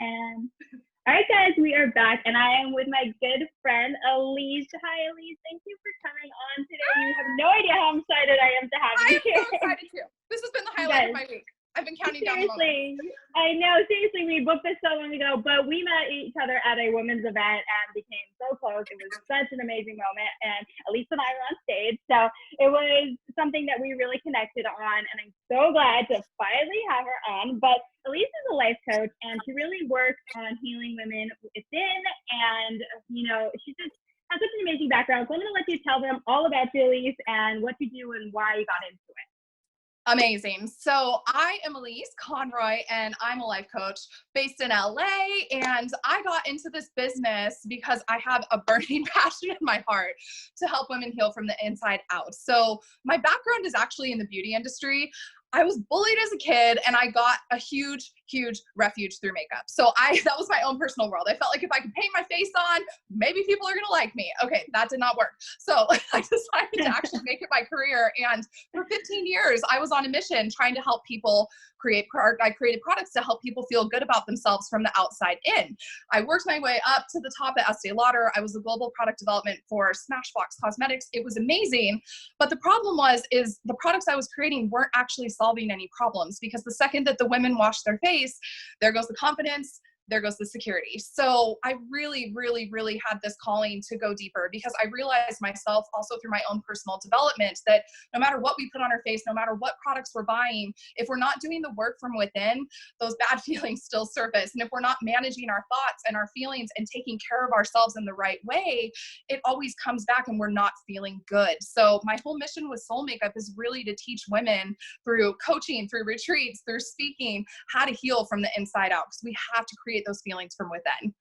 And all right, guys, we are back, and I am with my good friend Elise. Hi, Elise. Thank you for coming on today. You have no idea how excited I am to have I you am here. so excited too. This has been the highlight of my week. I've been counting down the moments. I know, seriously, we booked this so long ago, but we met each other at a women's event and became so close. It was such an amazing moment, and Elise and I were on stage, so it was something that we really connected on, and I'm so glad to finally have her on. But Elise is a life coach, and she really works on healing women within, and, you know, she just has such an amazing background. So I'm going to let you tell them all about you, Elise, and what you do and why you got into it. Amazing. So I am Elise Conroy, and I'm a life coach based in LA. And I got into this business because I have a burning passion in my heart to help women heal from the inside out. So my background is actually in the beauty industry. I was bullied as a kid, and I got a huge refuge through makeup. So that was my own personal world. I felt like if I could paint my face on, maybe people are going to like me. Okay, that did not work. So I decided to actually make it my career. And for 15 years, I was on a mission trying to help people I created products to help people feel good about themselves from the outside in. I worked my way up to the top at Estee Lauder. I was the global product development for Smashbox Cosmetics. It was amazing. But the problem is the products I was creating weren't actually solving any problems, because the second that the women wash their face, there goes the confidence, there goes the security. So I really had this calling to go deeper, because I realized myself also through my own personal development that no matter what we put on our face, no matter what products we're buying, if we're not doing the work from within, those bad feelings still surface. And if we're not managing our thoughts and our feelings and taking care of ourselves in the right way, it always comes back and we're not feeling good. So my whole mission with Soul Makeup is really to teach women through coaching, through retreats, through speaking, how to heal from the inside out, because we have to create those feelings from within.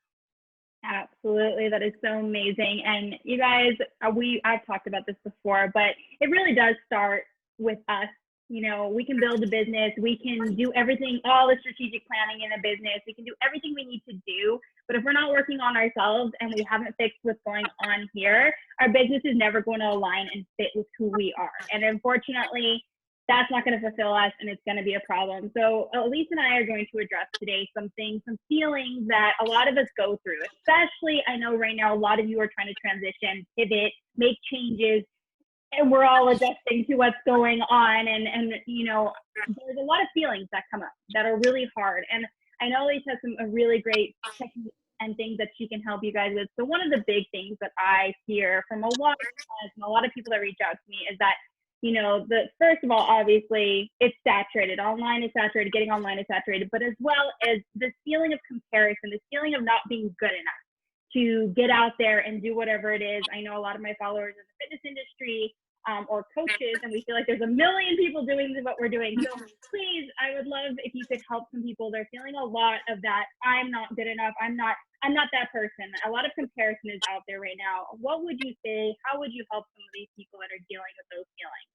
Absolutely. That is so amazing. And you guys, I've talked about this before, but it really does start with us. You know, we can build a business, we can do everything, all the strategic planning in a business, we can do everything we need to do. But if we're not working on ourselves and we haven't fixed what's going on here, our business is never going to align and fit with who we are. And unfortunately, that's not going to fulfill us, and it's going to be a problem. So Elise and I are going to address today some feelings that a lot of us go through, especially I know right now a lot of you are trying to transition, pivot, make changes, and we're all adjusting to what's going on. And you know, there's a lot of feelings that come up that are really hard. And I know Elise has some really great techniques and things that she can help you guys with. So one of the big things that I hear from a lot of clients and a lot of people that reach out to me is that, you know, first of all, obviously, it's saturated. Online is saturated, getting online is saturated, but as well as this feeling of comparison, this feeling of not being good enough to get out there and do whatever it is. I know a lot of my followers in the fitness industry or coaches, and we feel like there's a million people doing what we're doing. So please, I would love if you could help some people. They're feeling a lot of that. I'm not good enough. I'm not that person. A lot of comparison is out there right now. What would you say? How would you help some of these people that are dealing with those feelings?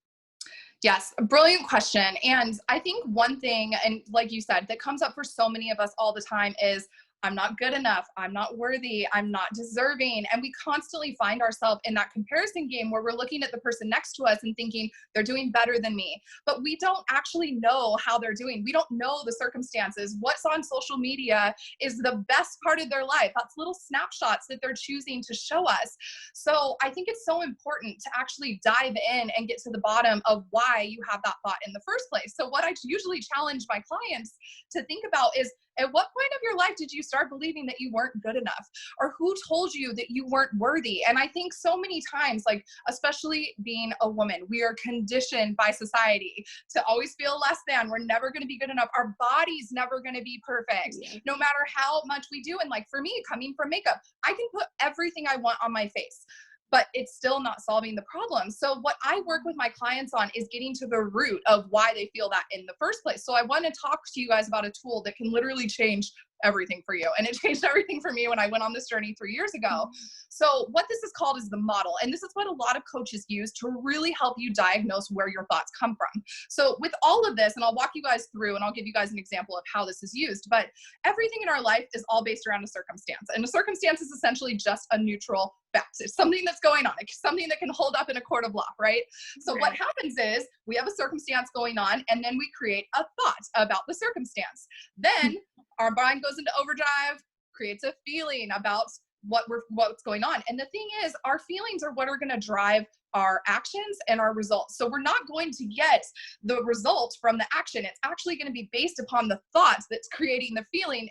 Yes, brilliant question. And I think one thing, and like you said, that comes up for so many of us all the time is, I'm not good enough, I'm not worthy, I'm not deserving. And we constantly find ourselves in that comparison game where we're looking at the person next to us and thinking they're doing better than me. But we don't actually know how they're doing. We don't know the circumstances. What's on social media is the best part of their life. That's little snapshots that they're choosing to show us. So I think it's so important to actually dive in and get to the bottom of why you have that thought in the first place. So what I usually challenge my clients to think about is, at what point of your life did you start believing that you weren't good enough? Or who told you that you weren't worthy? And I think so many times, like, especially being a woman, we are conditioned by society to always feel less than. We're never going to be good enough. Our body's never going to be perfect, no matter how much we do. And like for me, coming from makeup, I can put everything I want on my face, but it's still not solving the problem. So what I work with my clients on is getting to the root of why they feel that in the first place. So I want to talk to you guys about a tool that can literally change everything for you. And it changed everything for me when I went on this journey 3 years ago. So what this is called is the model. And this is what a lot of coaches use to really help you diagnose where your thoughts come from. So with all of this, and I'll walk you guys through and I'll give you guys an example of how this is used, but everything in our life is all based around a circumstance. And a circumstance is essentially just a neutral fact. It's something that's going on. It's something that can hold up in a court of law, right? So Right. what happens is we have a circumstance going on, and then we create a thought about the circumstance. Then our mind goes into overdrive, creates a feeling about what's going on. And the thing is, our feelings are what are going to drive our actions and our results. So we're not going to get the result from the action. It's actually going to be based upon the thoughts that's creating the feeling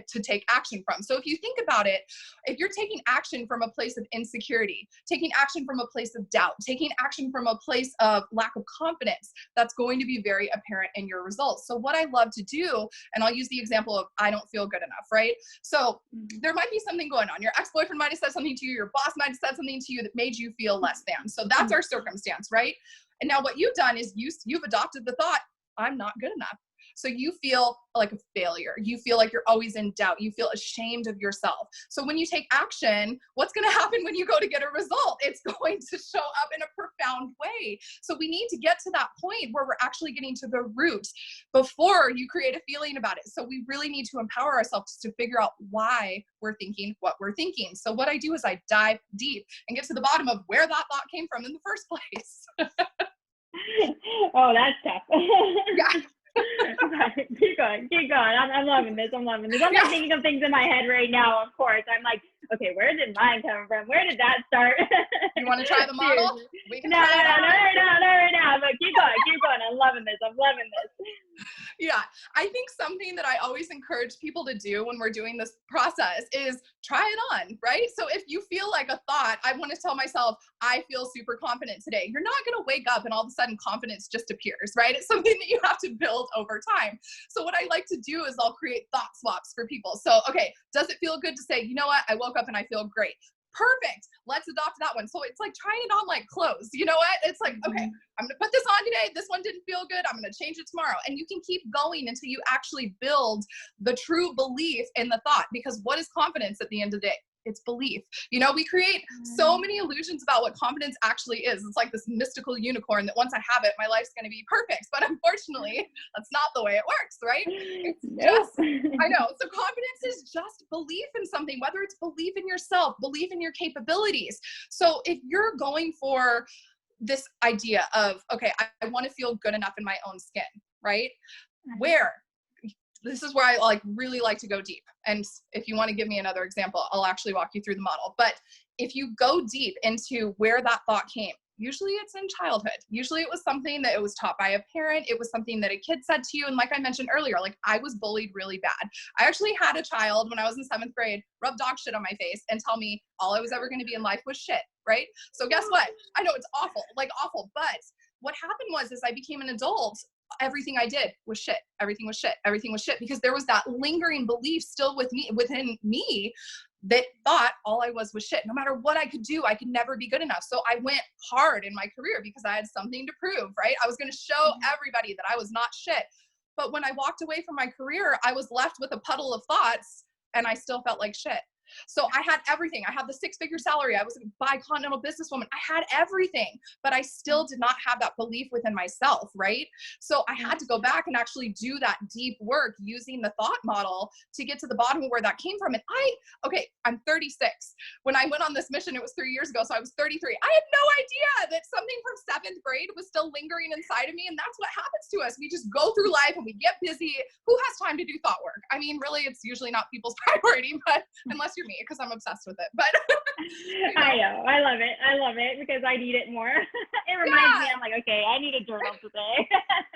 to take action from. So if you think about it, if you're taking action from a place of insecurity, taking action from a place of doubt, taking action from a place of lack of confidence, that's going to be very apparent in your results. So what I love to do, and I'll use the example of I don't feel good enough, right? So there might be something going on. Your ex-boyfriend might have said something to you, your boss might have said something to you that made you feel less than. So that's our circumstance, right? And now what you've done is you've adopted the thought, I'm not good enough. So you feel like a failure. You feel like you're always in doubt. You feel ashamed of yourself. So when you take action, what's going to happen when you go to get a result? It's going to show up in a profound way. So we need to get to that point where we're actually getting to the root before you create a feeling about it. So we really need to empower ourselves to figure out why we're thinking what we're thinking. So what I do is I dive deep and get to the bottom of where that thought came from in the first place. Oh, that's tough. Yeah. Keep going. I'm loving this. I'm like thinking of things in my head right now. Of course, I'm like, okay, where did mine come from? Where did that start? You want to try the model? We can No, try it out. not right now. But keep going. I'm loving this. Yeah, I think something that I always encourage people to do when we're doing this process is try it on, right? So if you feel like a thought, I want to tell myself, I feel super confident today. You're not going to wake up and all of a sudden confidence just appears, right? It's something that you have to build over time. So what I like to do is I'll create thought swaps for people. So, okay, does it feel good to say, you know what? I woke up and I feel great. Perfect. Let's adopt that one. So it's like trying it on like clothes. You know what? It's like, okay, I'm going to put this on today. This one didn't feel good. I'm going to change it tomorrow. And you can keep going until you actually build the true belief in the thought. Because what is confidence at the end of the day? It's belief. You know, we create so many illusions about what confidence actually is. It's like this mystical unicorn that once I have it, my life's going to be perfect. But unfortunately, that's not the way it works, right? It's just, I know. So confidence is just belief in something, whether it's belief in yourself, belief in your capabilities. So if you're going for this idea of, okay, I want to feel good enough in my own skin, right? Where? This is where I really like to go deep. And if you want to give me another example, I'll actually walk you through the model. But if you go deep into where that thought came, usually it's in childhood. Usually it was something that it was taught by a parent. It was something that a kid said to you. And like I mentioned earlier, like I was bullied really bad. I actually had a child when I was in 7th grade, rub dog shit on my face and tell me all I was ever going to be in life was shit, right? So guess what? I know it's awful, but what happened was I became an adult. Everything I did was shit. Everything was shit because there was that lingering belief still within me that thought all I was shit. No matter what I could do, I could never be good enough. So I went hard in my career because I had something to prove, right? I was going to show everybody that I was not shit. But when I walked away from my career, I was left with a puddle of thoughts and I still felt like shit. So I had everything. I had the 6-figure salary. I was a bicontinental businesswoman. I had everything, but I still did not have that belief within myself, right? So I had to go back and actually do that deep work using the thought model to get to the bottom of where that came from. And I'm 36. When I went on this mission, it was 3 years ago. So I was 33. I had no idea that something from 7th grade was still lingering inside of me. And that's what happens to us. We just go through life and we get busy. Who has time to do thought work? I mean, really, it's usually not people's priority, but unless you're me, because I'm obsessed with it. But I know. I love it because I need it more. It reminds me, I'm like, okay, I need a journal today.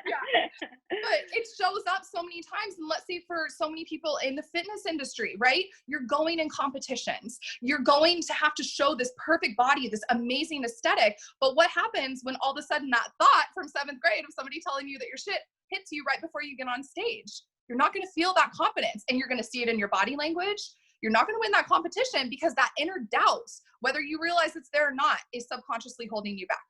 Yeah. But it shows up so many times. And let's say for so many people in the fitness industry, right? You're going in competitions. You're going to have to show this perfect body, this amazing aesthetic. But what happens when all of a sudden that thought from 7th grade of somebody telling you that you're shit hits you right before you get on stage? You're not going to feel that confidence, and you're going to see it in your body language. You're not going to win that competition because that inner doubt, whether you realize it's there or not, is subconsciously holding you back.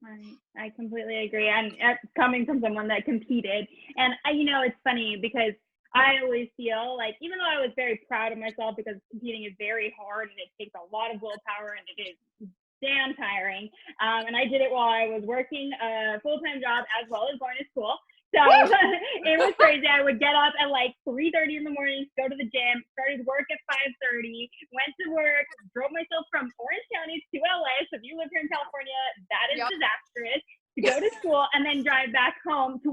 Right. I completely agree. And coming from someone that competed, and it's funny because I always feel like, even though I was very proud of myself because competing is very hard and it takes a lot of willpower and it is damn tiring. And I did it while I was working a full-time job as well as going to school. So it was crazy. I would get up at like 3:30 in the morning, go to the gym, started work at 5:30, went to work, drove myself from Orange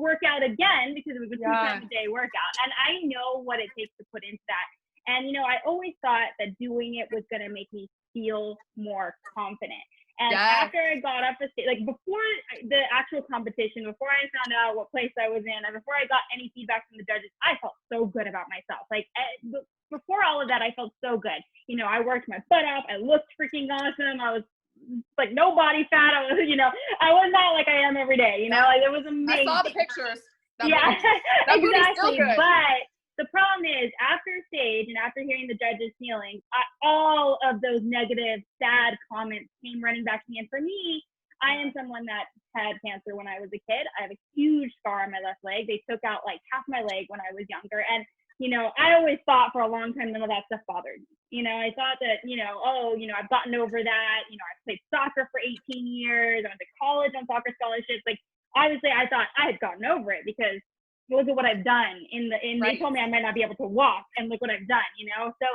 work out again because it was a Yeah. 2 times a day workout. And I know what it takes to put into that. And, you know, I always thought that doing it was going to make me feel more confident. And Yes. after I got up the stage, like before the actual competition, before I found out what place I was in, and before I got any feedback from the judges, I felt so good about myself. Like before all of that, I felt so good. You know, I worked my butt off. I looked freaking awesome. I was like no body fat. I was, you know, I was not like I am every day. You know, like it was amazing. I saw the pictures. Yeah, exactly. But the problem is after stage and after hearing the judges' feelings, all of those negative, sad comments came running back to me. And for me, I am someone that had cancer when I was a kid. I have a huge scar on my left leg. They took out like half my leg when I was younger. And, you know, I always thought for a long time none of that stuff bothered me. You know, I thought that, you know, oh, you know, I've gotten over that. You know, I played soccer for 18 years. I went to college on soccer scholarships. Like, obviously, I thought I had gotten over it because look at what I've done they told me I might not be able to walk, and look what I've done, you know? So,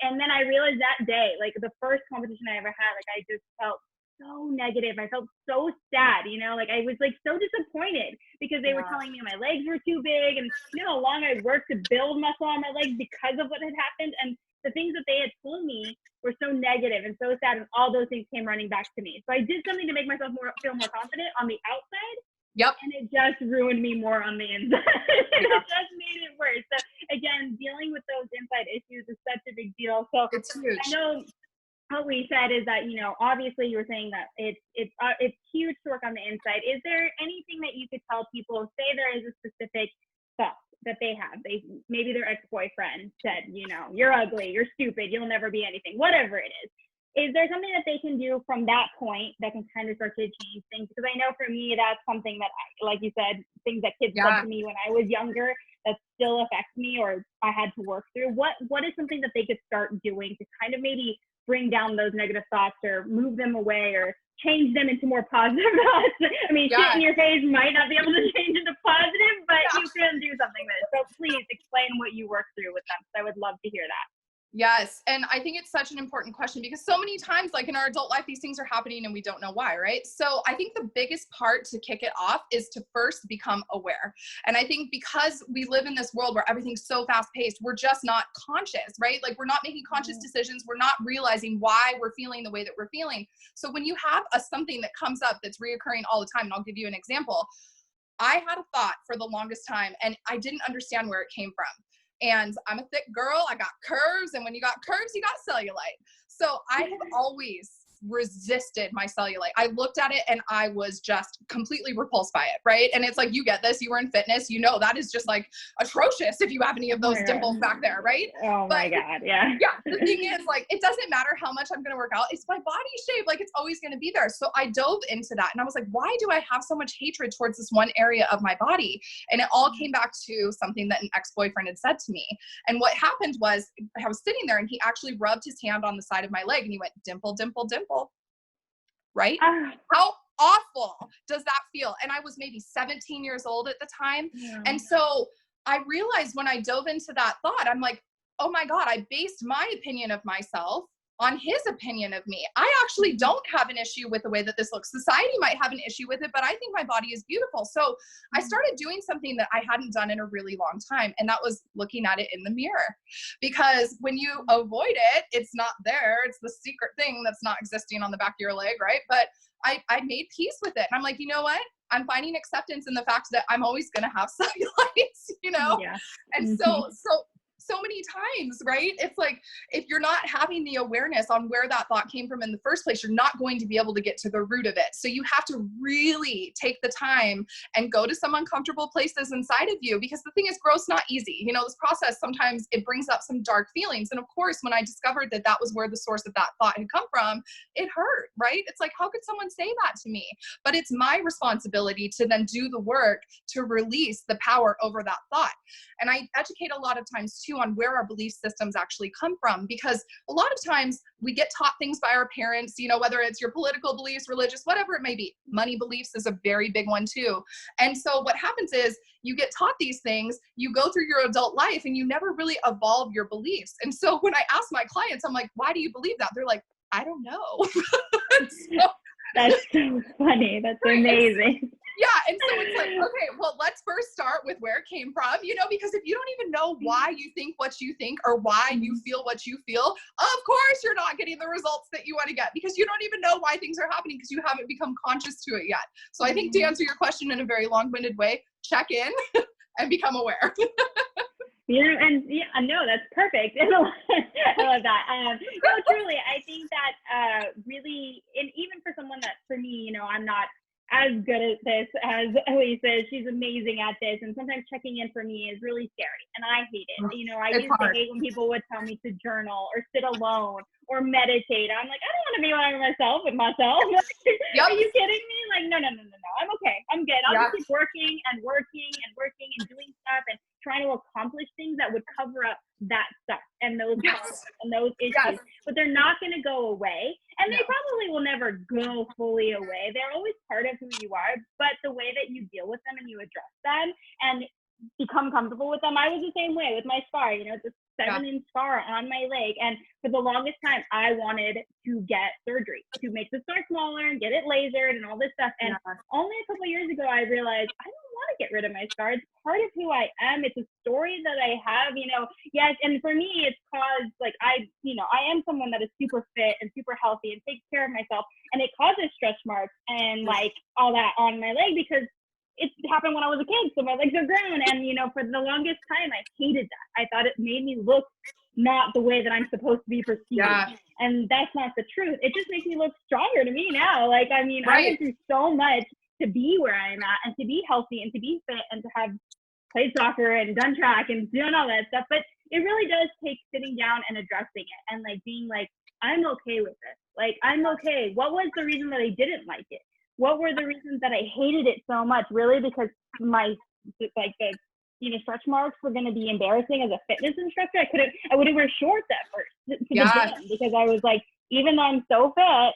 and then I realized that day, like the first competition I ever had, like I just felt so negative. I felt so sad, you know, like I was like so disappointed because they were telling me my legs were too big, and you know how long I worked to build muscle on my legs because of what had happened. And the things that they had told me were so negative and so sad, and all those things came running back to me. So I did something to make myself feel more confident on the outside. Yep. And it just ruined me more on the inside. It just made it worse. So again, dealing with those inside issues is such a big deal. So it's huge. I know what we said is that, you know, obviously you were saying that it's huge to work on the inside. Is there anything that you could tell people, say there is a specific thought that they have, maybe their ex-boyfriend said, you know, you're ugly, you're stupid, you'll never be anything, whatever it is there something that they can do from that point that can kind of start to change things? Because I know for me, that's something that, like you said, things that kids said to me when I was younger that still affects me or I had to work through. What is something that they could start doing to kind of maybe bring down those negative thoughts or move them away or change them into more positive thoughts? I mean, shit in your face might not be able to change into positive, but you can do something with it. So please explain what you work through with them. So I would love to hear that. Yes. And I think it's such an important question because so many times, like in our adult life, these things are happening and we don't know why, right? So I think the biggest part to kick it off is to first become aware. And I think because we live in this world where everything's so fast paced, we're just not conscious, right? Like we're not making conscious decisions. We're not realizing why we're feeling the way that we're feeling. So when you have something that comes up that's reoccurring all the time, and I'll give you an example. I had a thought for the longest time and I didn't understand where it came from. And I'm a thick girl, I got curves, and when you got curves, you got cellulite. So I have always resisted my cellulite. I looked at it and I was just completely repulsed by it, right? And it's like, you get this, you were in fitness, you know, that is just like atrocious if you have any of those dimples back there, right? Oh my God, yeah. Yeah, the thing is, like, it doesn't matter how much I'm gonna work out, it's my body shape, like it's always gonna be there. So I dove into that and I was like, why do I have so much hatred towards this one area of my body? And it all came back to something that an ex-boyfriend had said to me. And what happened was I was sitting there and he actually rubbed his hand on the side of my leg and he went, dimple, dimple, dimple. Right? How awful does that feel? And I was maybe 17 years old at the time. Yeah. And so I realized when I dove into that thought, I'm like, oh my God, I based my opinion of myself on his opinion of me. I actually don't have an issue with the way that this looks. Society might have an issue with it, but I think my body is beautiful. So I started doing something that I hadn't done in a really long time. And that was looking at it in the mirror. Because when you avoid it, it's not there. It's the secret thing that's not existing on the back of your leg, right? But I made peace with it. And I'm like, you know what? I'm finding acceptance in the fact that I'm always going to have cellulite, you know? Yeah. And so many times, right? It's like, if you're not having the awareness on where that thought came from in the first place, you're not going to be able to get to the root of it. So you have to really take the time and go to some uncomfortable places inside of you, because the thing is, growth's not easy. You know, this process, sometimes it brings up some dark feelings. And of course, when I discovered that that was where the source of that thought had come from, it hurt, right? It's like, how could someone say that to me? But it's my responsibility to then do the work to release the power over that thought. And I educate a lot of times too on where our belief systems actually come from, because a lot of times we get taught things by our parents, you know, whether it's your political beliefs, religious, whatever it may be. Money beliefs is a very big one too. And so what happens is you get taught these things, you go through your adult life and you never really evolve your beliefs. And so when I ask my clients, I'm like, why do you believe that? They're like, I don't know. That's so funny. That's amazing. Yeah. And so it's like, okay, well, let's first start with where it came from, because if you don't even know why you think what you think or why you feel what you feel, of course you're not getting the results that you want to get because you don't even know why things are happening because you haven't become conscious to it yet. So I think to answer your question in a very long-winded way, check in and become aware. And yeah, no, that's perfect. I love that. No, truly, I think that really, and even for someone that, for me, I'm not as good at this as Elise is. She's amazing at this, and sometimes checking in for me is really scary, and I hate it. I used to hate when people would tell me to journal or sit alone or meditate. I'm like, I don't want to be alone with myself. Yep. Are you kidding me? Like, no. I'm okay. I'm good. I'll just keep working and doing stuff and trying to accomplish things that would cover up that stuff and those problems and those issues. But they're not going to go away. And they probably will never go fully away. They're always part of who you are. But the way that you deal with them and you address them and become comfortable with them. I was the same way with my scar, it's a 7-inch scar on my leg. And for the longest time, I wanted to get surgery to make the scar smaller and get it lasered and all this stuff. And only a couple years ago, I realized I don't want to get rid of my scar. It's part of who I am. It's a story that I have, yes. And for me, it's caused I am someone that is super fit and super healthy and takes care of myself. And it causes stretch marks and all that on my leg because it happened when I was a kid, so my legs are grown. And, for the longest time, I hated that. I thought it made me look not the way that I'm supposed to be perceived. Yeah. And that's not the truth. It just makes me look stronger to me now. I went through so much to be where I'm at and to be healthy and to be fit and to have played soccer and done track and doing all that stuff. But it really does take sitting down and addressing it and being I'm okay with this. I'm okay. What was the reason that I didn't like it? What were the reasons that I hated it so much? Really, because my the stretch marks were going to be embarrassing as a fitness instructor. I wouldn't wear shorts at first to the gym because I was even though I'm so fit,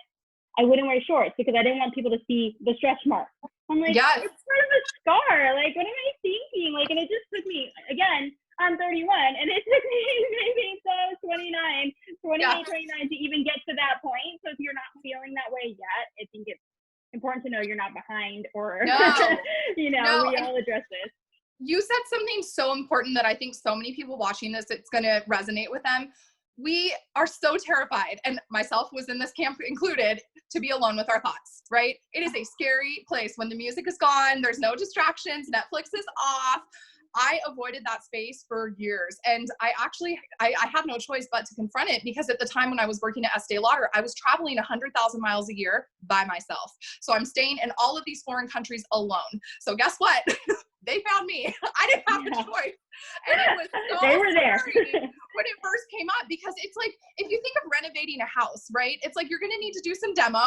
I wouldn't wear shorts because I didn't want people to see the stretch marks. I'm it's part of a scar. What am I thinking? And it just took me, again, I'm 31, and it took me maybe 29 to even get to that point. So if you're not feeling that way yet, I think it's important to know you're not behind or, we all address this. You said something so important that I think so many people watching this, it's going to resonate with them. We are so terrified, and myself was in this camp included, to be alone with our thoughts, right? It is a scary place when the music is gone, there's no distractions, Netflix is off. I avoided that space for years. And I had no choice but to confront it because at the time when I was working at Estee Lauder, I was traveling 100,000 miles a year by myself. So I'm staying in all of these foreign countries alone. So guess what? They found me. I didn't have a choice. And it was so they were there when it first came up because it's if you think of renovating a house, right? It's you're going to need to do some demo.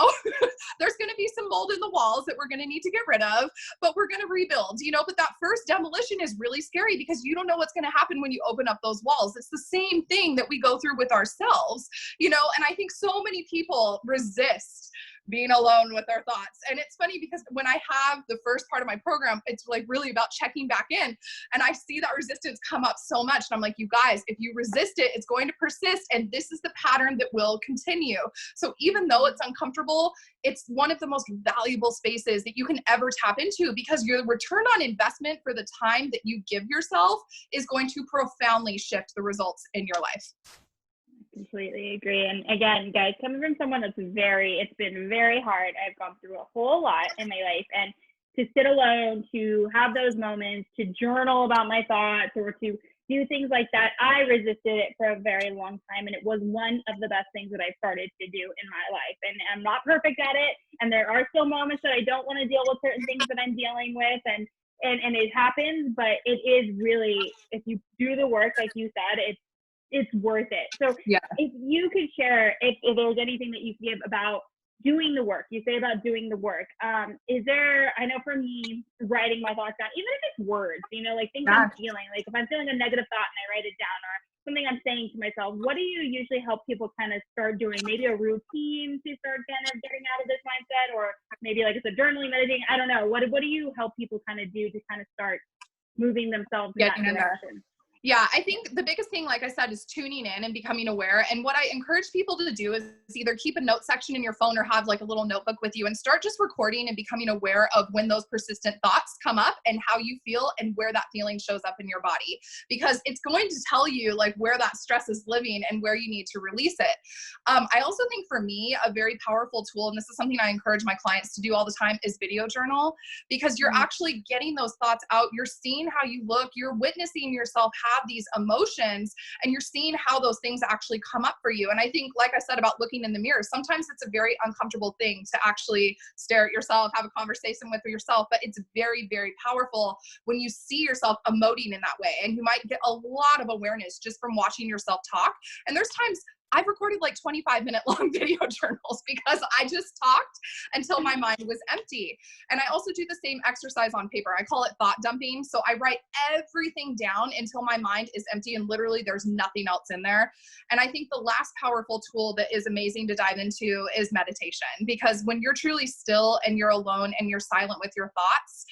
There's going to be some mold in the walls that we're going to need to get rid of, but we're going to rebuild, but that first demolition is really scary because you don't know what's going to happen when you open up those walls. It's the same thing that we go through with ourselves, and I think so many people resist being alone with their thoughts. And it's funny because when I have the first part of my program, it's really about checking back in. And I see that resistance come up so much. And I'm like, you guys, if you resist it, it's going to persist. And this is the pattern that will continue. So even though it's uncomfortable, it's one of the most valuable spaces that you can ever tap into because your return on investment for the time that you give yourself is going to profoundly shift the results in your life. Completely agree. And again, guys, coming from someone it's been very hard. I've gone through a whole lot in my life, and to sit alone, to have those moments, to journal about my thoughts or to do things like that, I resisted it for a very long time. And it was one of the best things that I started to do in my life. And I'm not perfect at it. And there are still moments that I don't want to deal with certain things that I'm dealing with. And it happens, but it is really, if you do the work, like you said, it's worth it. So if you could share, if there's anything that you give about doing the work, you say about doing the work, is there, I know for me, writing my thoughts down, even if it's words, things I'm feeling, if I'm feeling a negative thought and I write it down or something I'm saying to myself, what do you usually help people kind of start doing? Maybe a routine to start kind of getting out of this mindset, or maybe like it's a journaling, meditating, I don't know. What do you help people kind of do to kind of start moving themselves in that direction? Yeah, I think the biggest thing, like I said, is tuning in and becoming aware. And what I encourage people to do is either keep a note section in your phone or have like a little notebook with you and start just recording and becoming aware of when those persistent thoughts come up and how you feel and where that feeling shows up in your body. Because it's going to tell you like where that stress is living and where you need to release it. I also think for me, a very powerful tool, and this is something I encourage my clients to do all the time, is video journal, because you're actually getting those thoughts out. You're seeing how you look, you're witnessing yourself have these emotions, and you're seeing how those things actually come up for you. And I think, like I said about looking in the mirror, sometimes it's a very uncomfortable thing to actually stare at yourself, have a conversation with yourself, but it's very, very powerful when you see yourself emoting in that way. And you might get a lot of awareness just from watching yourself talk. And there's times I've recorded like 25-minute long video journals because I just talked until my mind was empty. And I also do the same exercise on paper. I call it thought dumping. So I write everything down until my mind is empty and literally there's nothing else in there. And I think the last powerful tool that is amazing to dive into is meditation, because when you're truly still and you're alone and you're silent with your thoughts,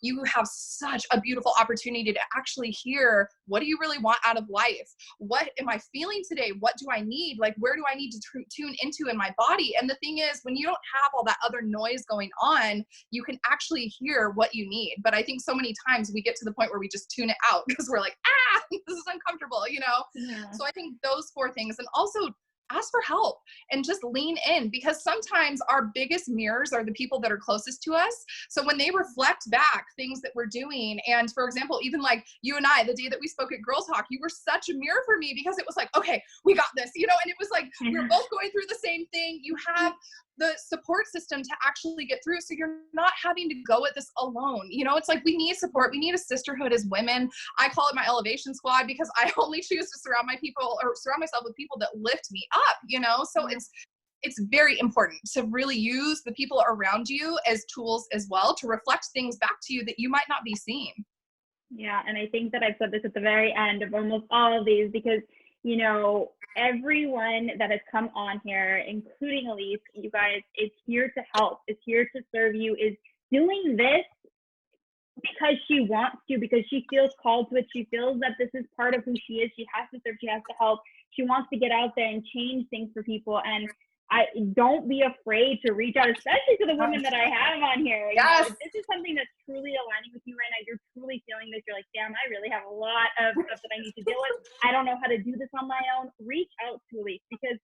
you have such a beautiful opportunity to actually hear, what do you really want out of life? What am I feeling today? What do I need? Like, where do I need to tune into in my body? And the thing is, when you don't have all that other noise going on, you can actually hear what you need. But I think so many times we get to the point where we just tune it out because we're like, this is uncomfortable, you know? Yeah. So I think those 4 things, and also ask for help and just lean in, because sometimes our biggest mirrors are the people that are closest to us. So when they reflect back things that we're doing, and for example, even like you and I, the day that we spoke at Girl Talk, you were such a mirror for me, because it was like, okay, we got this, you know, and it was like, we're both going through the same thing. You have the support system to actually get through. So you're not having to go at this alone. You know, it's like, we need support. We need a sisterhood as women. I call it my elevation squad, because I only choose to surround myself with people that lift me up, you know? So it's very important to really use the people around you as tools as well to reflect things back to you that you might not be seeing. Yeah, and I think that I've said this at the very end of almost all of these, because, you know, everyone that has come on here, including Elise, you guys, is here to help, is here to serve you, is doing this because she wants to, because she feels called to it. She feels that this is part of who she is. She has to serve, she has to help. She wants to get out there and change things for people. And I don't be afraid to reach out, especially to the women that I have on here. Yes. You know, if this is something that's truly aligning with you right now, you're truly feeling this, you're like, damn, I really have a lot of stuff that I need to deal with. I don't know how to do this on my own. Reach out to Elise, because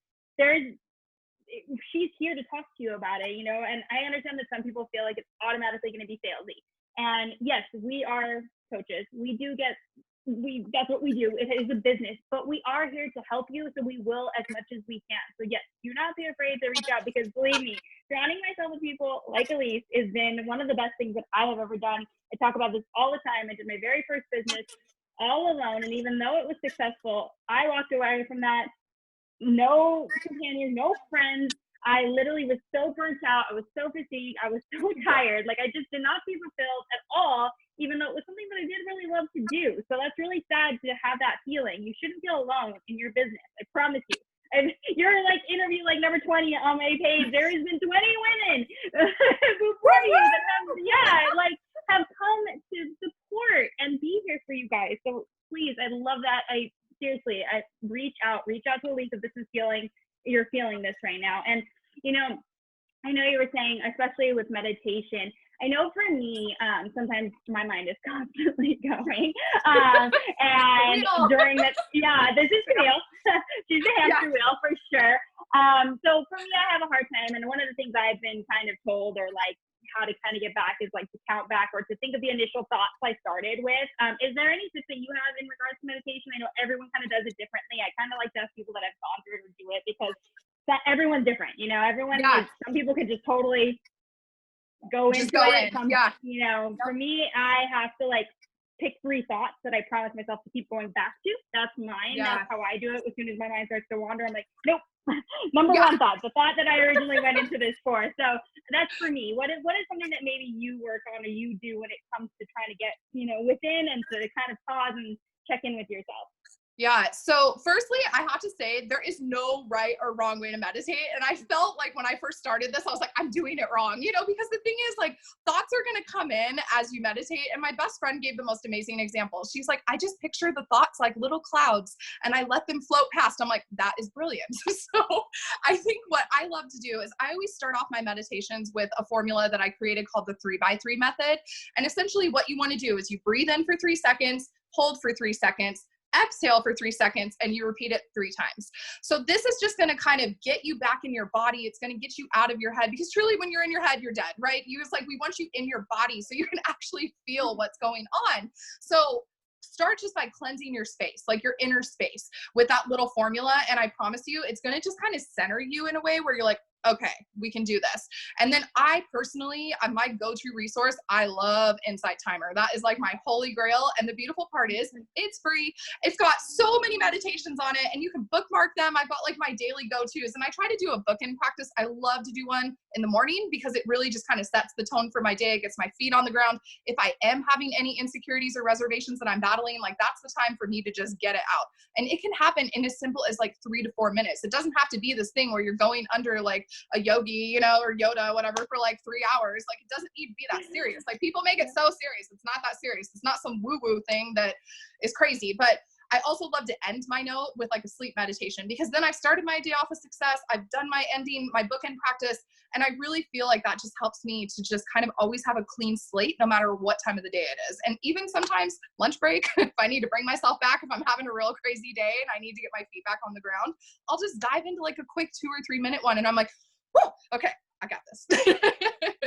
she's here to talk to you about it, you know. And I understand that some people feel like it's automatically going to be salesy. And yes, we are coaches. That's what we do. It is a business, but we are here to help you. So we will as much as we can. So yes, do not be afraid to reach out, because believe me, surrounding myself with people like Elise has been one of the best things that I have ever done. I talk about this all the time. I did my very first business all alone. And even though it was successful, I walked away from that, no companions, no friends. I literally was so burnt out. I was so fatigued. I was so tired. Like, I just did not feel fulfilled at all, even though it was something that I did really love to do. So that's really sad to have that feeling. You shouldn't feel alone in your business. I promise you. And you're like interview like number 20 on my page. There has been 20 women before you that have come to support and be here for you guys. So please, I love that. Seriously, reach out to Elise if you're feeling this right now. And, you know, I know you were saying, especially with meditation, I know for me, sometimes my mind is constantly going. And during that, this is real. She's a hamster wheel for sure. So for me, I have a hard time. And one of the things I've been kind of told, or like how to kind of get back, is like to count back, or to think of the initial thoughts I started with. Is there any tips that you have in regards to meditation? I know everyone kind of does it differently. I kind of like to ask people that have gone through it or do it, because everyone's different. You know, some people could just totally go into it. You know, for me, I have to like pick 3 thoughts that I promise myself to keep going back to. That's mine. That's how I do it. As soon as my mind starts to wander, I'm like, nope. Number 1 thought, the thought that I originally went into this for. So that's for me. What is something that maybe you work on, or you do when it comes to trying to get, you know, within, and to kind of pause and check in with yourself? Yeah. So firstly, I have to say there is no right or wrong way to meditate. And I felt like when I first started this, I was like, I'm doing it wrong, because the thing is like thoughts are going to come in as you meditate. And my best friend gave the most amazing example. She's like, I just picture the thoughts like little clouds and I let them float past. I'm like, that is brilliant. So I think what I love to do is I always start off my meditations with a formula that I created called the 3x3 method. And essentially what you want to do is you breathe in for 3 seconds, hold for 3 seconds, exhale for 3 seconds, and you repeat it 3 times. So this is just going to kind of get you back in your body. It's going to get you out of your head, because truly when you're in your head, you're dead, right? We want you in your body so you can actually feel what's going on. So start just by cleansing your space, like your inner space with that little formula. And I promise you, it's going to just kind of center you in a way where you're like, okay, we can do this. And then I personally, my go-to resource, I love Insight Timer. That is like my holy grail. And the beautiful part is it's free. It's got so many meditations on it and you can bookmark them. I've got like my daily go-tos, and I try to do a bookend practice. I love to do one in the morning because it really just kind of sets the tone for my day. It gets my feet on the ground. If I am having any insecurities or reservations that I'm battling, like that's the time for me to just get it out. And it can happen in as simple as like 3 to 4 minutes. It doesn't have to be this thing where you're going under like a yogi, or Yoda, whatever, for like 3 hours. Like, it doesn't need to be that serious. Like, people make it so serious. It's not that serious. It's not some woo-woo thing that is crazy. But I also love to end my note with like a sleep meditation, because then I've started my day off with success. I've done my bookend practice. And I really feel like that just helps me to just kind of always have a clean slate, no matter what time of the day it is. And even sometimes lunch break, if I need to bring myself back, if I'm having a real crazy day and I need to get my feet back on the ground, I'll just dive into like a quick 2 or 3 minute one. And I'm like, whew, okay, I got this.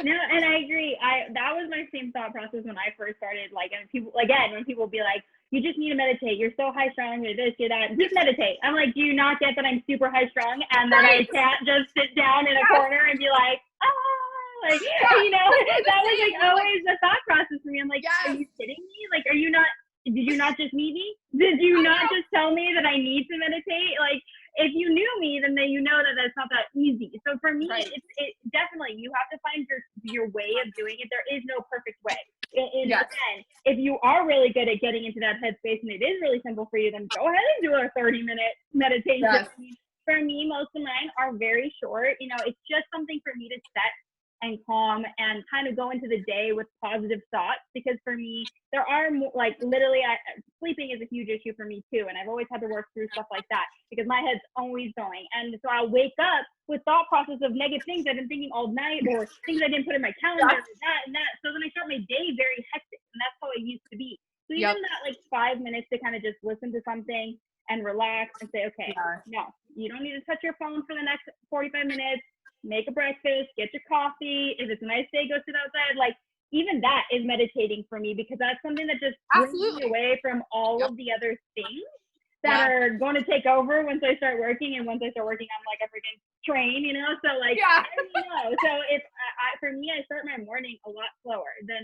No, and I agree. That was my same thought process when I first started. Like, and when people be like, you just need to meditate. You're so high strung. You're this, you're that. Just meditate. I'm like, do you not get that I'm super high strung and that I can't just sit down in a corner and be like, that was like always the thought process for me. I'm like, are you kidding me? Like, did you not just meet me? Did you not just tell me that I need to meditate? Like, if you knew me, then you know that that's not that easy. So for me, it definitely, you have to find your way of doing it. There is no perfect way. Again, if you are really good at getting into that headspace and it is really simple for you, then go ahead and do a 30-minute meditation. Yes. For me, most of mine are very short. It's just something for me to set and calm and kind of go into the day with positive thoughts, because for me, there are like literally sleeping is a huge issue for me too. And I've always had to work through stuff like that because my head's always going. And so I'll wake up with thought process of negative things I've been thinking all night, or things I didn't put in my calendar, that and that. So then I start my day very hectic, and that's how it used to be. So even that like 5 minutes to kind of just listen to something and relax and say, okay, no, you don't need to touch your phone for the next 45 minutes. Make a breakfast, get your coffee. If it's a nice day, go sit outside. Like, even that is meditating for me, because that's something that just brings me away from all of the other things that are going to take over once I start working. And once I start working, I'm like a freaking train, So like, I don't know. So for me, I start my morning a lot slower than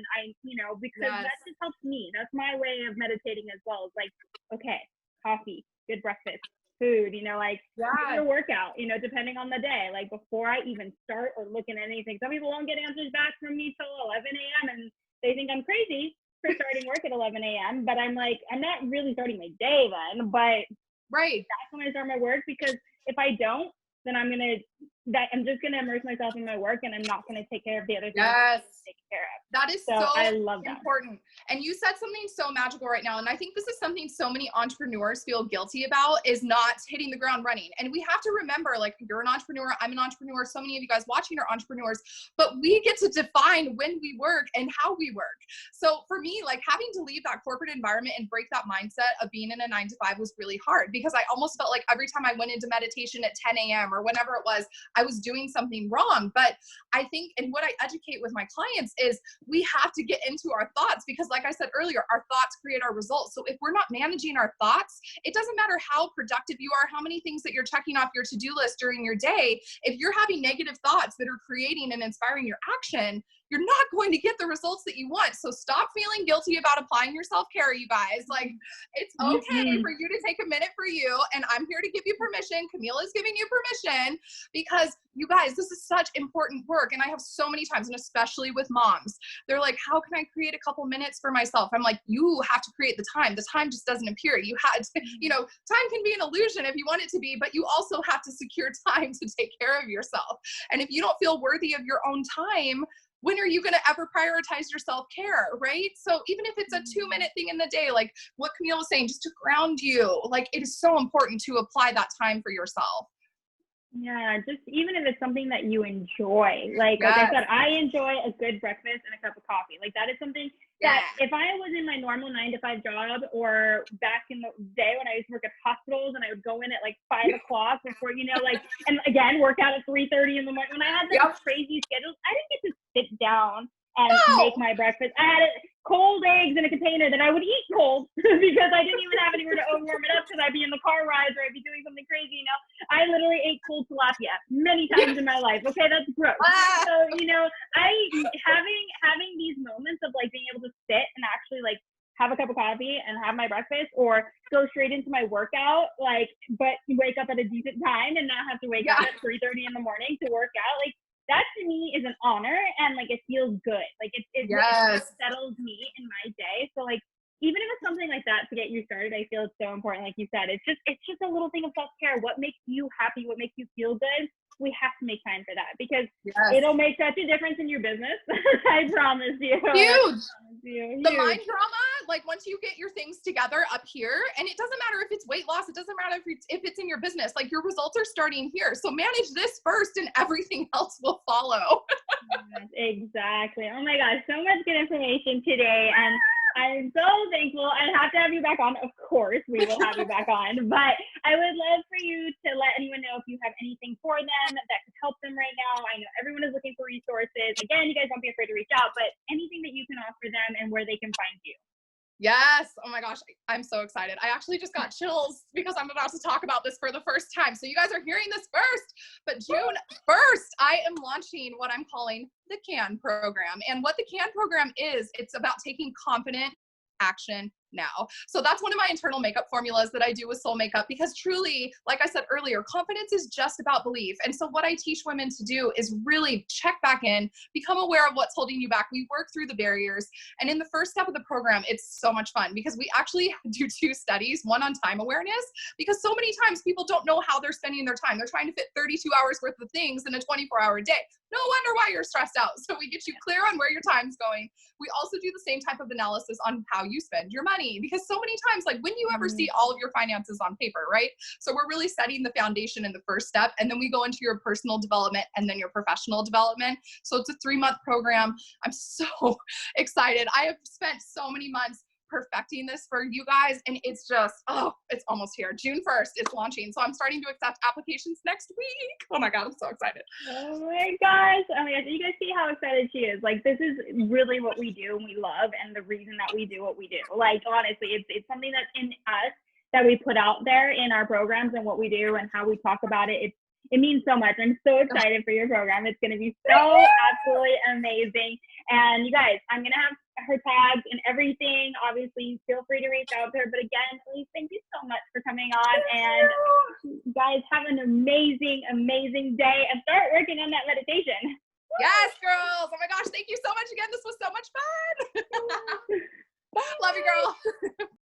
because that just helps me. That's my way of meditating as well. It's like, okay, coffee, good breakfast, food, your workout, depending on the day, like before I even start or look at anything. Some people don't get answers back from me till 11 a.m. and they think I'm crazy for starting work at 11 a.m. But I'm like, I'm not really starting my day then, but that's when I start my work, because if I don't, then I'm just gonna immerse myself in my work, and I'm not gonna take care of the other things I'm taking care of. That is so I love that. important. And you said something so magical right now. And I think this is something so many entrepreneurs feel guilty about, is not hitting the ground running. And we have to remember, like, you're an entrepreneur, I'm an entrepreneur, so many of you guys watching are entrepreneurs, but we get to define when we work and how we work. So for me, like, having to leave that corporate environment and break that mindset of being in a 9-to-5 was really hard, because I almost felt like every time I went into meditation at 10 a.m. or whenever it was, I was doing something wrong. But I think, and what I educate with my clients is, we have to get into our thoughts, because like I said earlier, our thoughts create our results. So if we're not managing our thoughts, it doesn't matter how productive you are, how many things that you're checking off your to-do list during your day. If you're having negative thoughts that are creating and inspiring your action, you're not going to get the results that you want. So stop feeling guilty about applying your self-care, you guys. Like, it's okay for you to take a minute for you. And I'm here to give you permission. Camille is giving you permission, because you guys, this is such important work. And I have so many times, and especially with moms, they're like, how can I create a couple minutes for myself? I'm like, you have to create the time. The time just doesn't appear. You had to, you know, time can be an illusion if you want it to be, but you also have to secure time to take care of yourself. And if you don't feel worthy of your own time, when are you going to ever prioritize your self-care, right? So even if it's a 2-minute thing in the day, like what Camille was saying, just to ground you, like it is so important to apply that time for yourself. Yeah, just even if it's something that you enjoy. Like I said, I enjoy a good breakfast and a cup of coffee. Like that is something that if I was in my normal 9-to-5 job, or back in the day when I used to work at hospitals and I would go in at like 5 o'clock before, you know, like, and again, work out at 3:30 in the morning. When I had those crazy schedules, I didn't get to sit down and make my breakfast. I had cold eggs in a container that I would eat cold because I didn't even have anywhere to warm it up, because I'd be in the car rides or I'd be doing something crazy, you know. I literally ate cold tilapia many times in my life. Okay, that's gross. So, you know, having these moments of like being able to sit and actually like have a cup of coffee and have my breakfast, or go straight into my workout, like, but wake up at a decent time and not have to wake up at 3:30 in the morning to work out. Like, that to me is an honor, and like it feels good. Like it settles me in my day. So like, even if it's something like that to get you started, I feel it's so important. Like you said, it's just a little thing of self-care. What makes you happy? What makes you feel good? We have to make time for that, because it'll make such a difference in your business. I promise you. Huge. Huge. The mind drama, like once you get your things together up here, and it doesn't matter if it's weight loss, it doesn't matter if it's in your business, like your results are starting here. So manage this first and everything else will follow. Yes, exactly. Oh my gosh, so much good information today. And I'm so thankful. I have to have you back on. Of course, we will have you back on. But I would love for you to let anyone know if you have anything for them that could help them right now. I know everyone is looking for resources. Again, you guys don't be afraid to reach out, but anything that you can offer them and where they can find you. Yes. Oh my gosh. I'm so excited. I actually just got chills because I'm about to talk about this for the first time. So you guys are hearing this first, but June 1st, I am launching what I'm calling the CAN program. And what the CAN program is, it's about taking confident action now. So that's one of my internal makeup formulas that I do with Soul Makeup, because truly, like I said earlier, confidence is just about belief. And so what I teach women to do is really check back in, become aware of what's holding you back. We work through the barriers. And in the first step of the program, it's so much fun because we actually do 2 studies, one on time awareness, because so many times people don't know how they're spending their time. They're trying to fit 32 hours worth of things in a 24-hour day. No wonder why you're stressed out. So we get you clear on where your time's going. We also do the same type of analysis on how you spend your money, because so many times, like when you ever see all of your finances on paper, right? So we're really setting the foundation in the first step, and then we go into your personal development and then your professional development. So it's a 3-month program. I'm so excited. I have spent so many months perfecting this for you guys, and it's just, oh, it's almost here. June 1st, it's launching. So I'm starting to accept applications next week. Oh my God, I'm so excited. Oh my gosh. Oh my gosh. You guys see how excited she is. Like, this is really what we do and we love, and the reason that we do what we do. Like, honestly, it's something that's in us that we put out there in our programs and what we do and how we talk about it. It means so much. I'm so excited for your program. It's going to be so absolutely amazing. And you guys, I'm going to have her tags and everything. Obviously, feel free to reach out to her. But again, Elise, thank you so much for coming on. And you guys have an amazing, amazing day, and start working on that meditation. Yes, girls. Oh my gosh. Thank you so much again. This was so much fun. Love you, girl.